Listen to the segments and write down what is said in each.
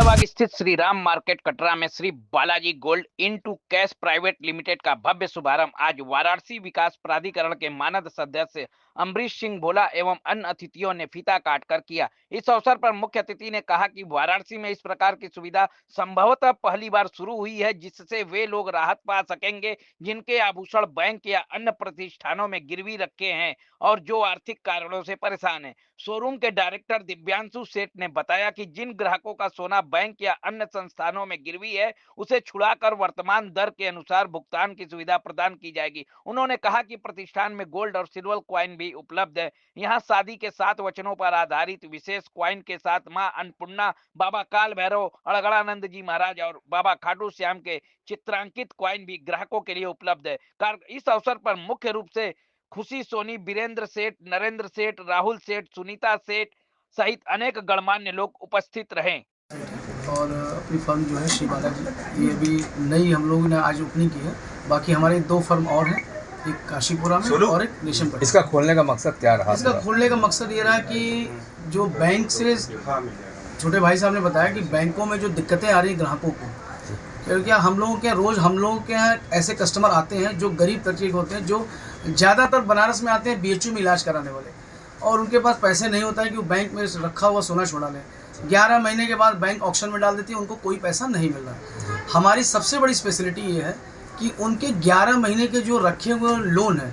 बाग स्थित श्री राम मार्केट कटरा में Shri Balaji gold into cash private limited का भव्य शुभारंभ आज वाराणसी विकास प्राधिकरण के मानद सदस्य अम्बरीश सिंह भोला एवं अन्य अतिथियों ने फीता काटकर किया। इस अवसर पर मुख्य अतिथि ने कहा कि वाराणसी में इस प्रकार की सुविधा संभवतः पहली बार शुरू हुई है, जिससे वे लोग राहत पा सकेंगे जिनके आभूषण बैंक या अन्य प्रतिष्ठानों में गिरवी रखे हैं और जो आर्थिक कारणों से परेशान हैं। शोरूम के डायरेक्टर दिव्यांशु सेठ ने बताया कि जिन ग्राहकों का सोना बैंक या अन्य संस्थानों में गिरवी है, उसे छुड़ाकर वर्तमान दर के अनुसार भुगतान की सुविधा प्रदान की जाएगी। उन्होंने कहा कि प्रतिष्ठान में गोल्ड और सिल्वर क्वाइन भी उपलब्ध है। यहाँ शादी के 7 वचनों पर आधारित विशेष क्वाइन के साथ मां अन्नपूर्णा, बाबा काल भैरव, अड़गड़ानंद जी महाराज और बाबा खाटू श्याम के चित्रांकित क्वाइन भी ग्राहकों के लिए उपलब्ध है। इस अवसर पर मुख्य रूप से खुशी सोनी, बीरेंद्र सेठ, नरेंद्र सेठ, राहुल सेठ, सुनीता सेठ सहित अनेक गणमान्य लोग उपस्थित रहे। और अपनी फर्म जो है श्री बालाजी, ये भी नई हम लोगों ने आज ओपनिंग की है। बाकी हमारे 2 फर्म और हैं, एक काशीपुरा में और एक रेशम पर। इसका खोलने का मकसद क्या रहा? इसका खोलने का मकसद ये रहा कि जो बैंक से छोटे भाई साहब ने बताया कि बैंकों में जो दिक्कतें आ रही हैं ग्राहकों को, क्योंकि हम लोगों के यहाँ ऐसे कस्टमर आते हैं जो गरीब तबके के होते हैं, जो ज़्यादातर बनारस में आते हैं बीएचयू में इलाज कराने वाले, और उनके पास पैसे नहीं होता है कि वो बैंक में रखा हुआ सोना छुड़ा लें। 11 महीने के बाद बैंक ऑक्शन में डाल देती है, उनको कोई पैसा नहीं मिल रहा। हमारी सबसे बड़ी स्पेशलिटी ये है कि उनके 11 महीने के जो रखे हुए लोन है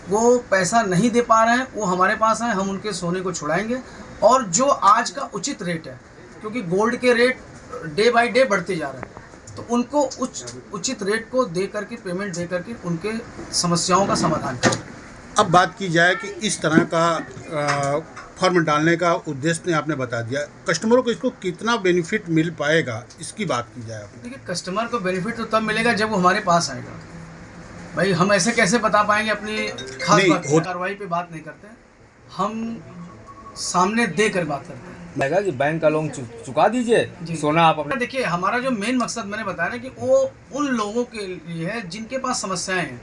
वो पैसा नहीं दे पा रहे हैं, वो हमारे पास हैं, हम उनके सोने को छुड़ाएंगे। और जो आज का उचित रेट है, क्योंकि गोल्ड के रेट डे बाय डे बढ़ते जा रहे हैं, तो उनको उचित रेट को दे करके, पेमेंट दे करके उनके समस्याओं का समाधान करें। अब बात की जाए कि इस तरह का फॉर्म डालने का उद्देश्य ने आपने बता दिया, कस्टमरों को इसको कितना बेनिफिट मिल पाएगा, इसकी बात की जाए। देखिए, कस्टमर को बेनिफिट तो तब मिलेगा जब वो हमारे पास आएगा। भाई हम ऐसे कैसे बता पाएंगे अपनी खास कार्रवाई पे बात नहीं करते, हम सामने दे कर बात करते हैं। लगा कि बैंक का लोन चुका दीजिए, सोना आप अपने। देखिए, हमारा जो मेन मकसद मैंने बताया ना कि वो उन लोगों के लिए है जिनके पास समस्याएं हैं।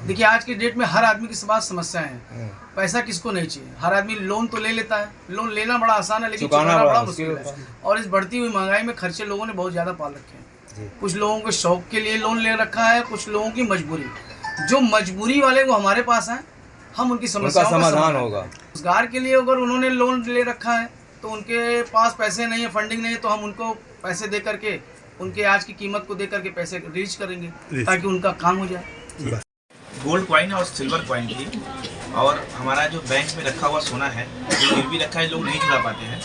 देखिए, आज के डेट में हर आदमी के पास समस्याएं हैं। पैसा किसको नहीं चाहिए? हर आदमी लोन तो ले लेता है, लोन लेना बड़ा आसान है लेकिन चुकाना बड़ा मुश्किल है। और इस बढ़ती हुई महंगाई में खर्चे लोगों ने बहुत ज़्यादा पाल रखे हैं। कुछ लोगों को शौक के लिए लोन ले रखा है, कुछ लोगों की मजबूरी। जो मजबूरी वाले वो हमारे पास हैं, हम उनकी समस्याओं का समाधान होगा। रोजगार के लिए अगर उन्होंने लोन ले रखा है तो उनके पास पैसे नहीं है, फंडिंग नहीं है, तो हम उनको पैसे दे करके, उनके आज की कीमत को दे करके पैसे रिलीज करेंगे ताकि उनका काम हो जाए। गोल्ड क्वाइन और सिल्वर क्वाइन की, और हमारा जो बैंक में रखा हुआ सोना है जो गिरवी रखा है, लोग नहीं छुड़ा पाते हैं,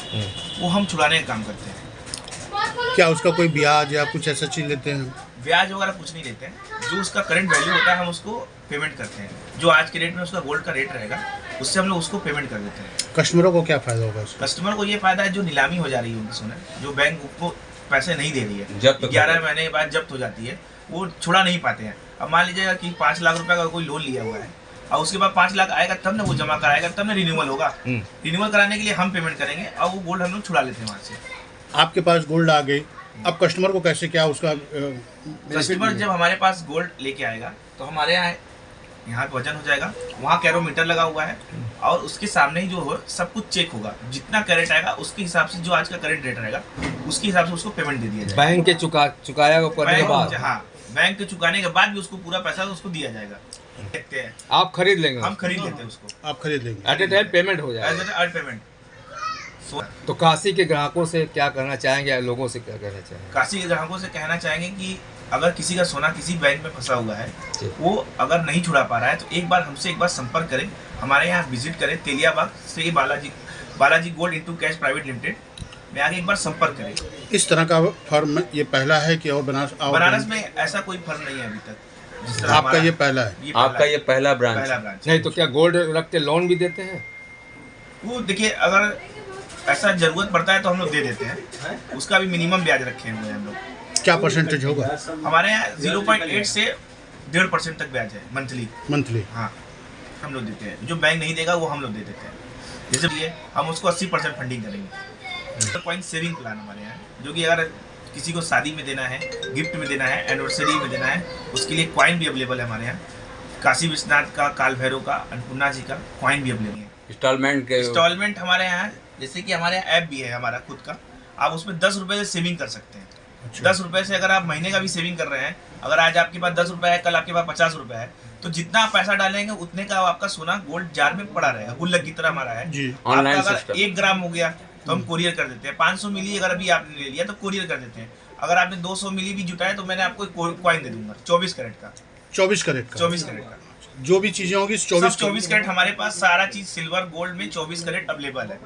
वो हम छुड़ाने का काम करते हैं। क्या उसका कोई ब्याज या कुछ ऐसा चीज लेते हैं? ब्याज वगैरह कुछ नहीं लेते हैं। जो उसका करंट वैल्यू होता है हम उसको पेमेंट करते हैं। जो आज के रेट में उसका गोल्ड का रेट रहेगा, उससे हम लोग उसको पेमेंट कर देते हैं। कस्टमरों को क्या फायदा होगा? कस्टमर को ये फायदा है, जो नीलामी हो जा रही है उनकी सोना, जो बैंक को पैसे नहीं दे रही है, जब्त 11 महीने के बाद जब्त हो जाती है, वो छुड़ा नहीं पाते हैं। अब मान लीजिएगा कि 5 लाख रुपए का कोई लोन लिया हुआ है और उसके बाद 5 लाख आएगा तब ना वो जमा कराएगा, तब ना रिन्यूअल होगा। रिन्यूअल कराने के लिए हम पेमेंट करेंगे और वो गोल्ड हम लोग छुड़ा लेते हैं वहाँ से। आपके पास गोल्ड आ गई, अब कस्टमर को कैसे क्या उसका कस्टमर जब हमारे पास गोल्ड लेके आएगा तो हमारे यहाँ वजन हो जाएगा, वहाँ कैरोमीटर लगा हुआ है और उसके सामने ही जो हो सब कुछ चेक होगा। जितना कैरेट आएगा उसके हिसाब से, जो आज का करंट रेट रहेगा उसके हिसाब से उसको पेमेंट दे दिया जाएगा। बैंक के चुकाया करने के बाद, हाँ, बैंक के चुकाने के बाद भी उसको पूरा पैसा उसको दिया जाएगा। देखते हैं, आप खरीद लेंगे? हम खरीद लेते हैं उसको। आप खरीद लेंगे, एट ए टाइम पेमेंट हो जाएगा। पेमेंट। तो काशी के ग्राहकों से क्या कहना चाहेंगे, लोगों से क्या कहना चाहेंगे? काशी के ग्राहकों से कहना चाहेंगे कि अगर किसी का सोना किसी बैंक में फंसा हुआ है, वो अगर नहीं छुड़ा पा रहा है, तो एक बार हमसे एक बार संपर्क करें, हमारे यहाँ विजिट करें, Teliyabagh Shri Balaji gold into cash private limited में आगे एक बार संपर्क करें। इस तरह का फर्म ये पहला है कि और बनारस में ऐसा कोई फर्म नहीं है अभी तक। आपका ये पहला है? आपका ये पहला ब्रांच? नहीं तो क्या गोल्ड रख के लोन भी देते हैं? वो देखिए, अगर ऐसा जरूरत पड़ता है तो हम लोग दे देते हैं, उसका भी मिनिमम ब्याज रखे हुए हैं हम लोग। क्या परसेंटेज होगा? हमारे यहाँ 0.8 से 1.5% तक ब्याज है मंथली। हाँ, हम लोग देते हैं। जो बैंक नहीं देगा वो हम लोग दे देते हैं। जैसे ये हम उसको 80% फंडिंग करेंगे। कॉइन सेविंग प्लान हमारे यहाँ, जो कि अगर किसी को शादी में देना है, गिफ्ट में देना है, एनिवर्सरी में देना है, उसके लिए कॉइन भी अवेलेबल है हमारे यहाँ। काशी विश्वनाथ का, काल भैरव का, अन्नपूर्णा जी का कॉइन भी अवेलेबल है। इंस्टॉलमेंट हमारे यहाँ, जैसे कि हमारे यहाँ ऐप भी है हमारा खुद का, आप उसमें 10 रुपए से सेविंग कर सकते हैं। 10 रुपए से अगर आप महीने का भी सेविंग कर रहे हैं, अगर आज आपके पास 10 रुपए है, कल आपके पास 50 रुपए है, तो जितना आप पैसा डालेंगे उतने का आपका सोना गोल्ड जार में पड़ा रहेगा, गुल्लक की तरह हमारा है जी। ऑनलाइन अगर सिस्टम 1 ग्राम हो गया तो हम कोरियर कर देते हैं। 500 मिली अगर अभी आपने ले लिया तो कोरियर कर देते हैं। अगर आपने 200 मिली भी जुटाया तो मैंने आपको कॉइन दे दूंगा 24 कैरेट का। 24 कैरेट का 24 कैरेट का जो भी चीजें होगी 24 कैरेट हमारे पास सारा चीज सिल्वर गोल्ड में 24 कैरेट अवेलेबल है।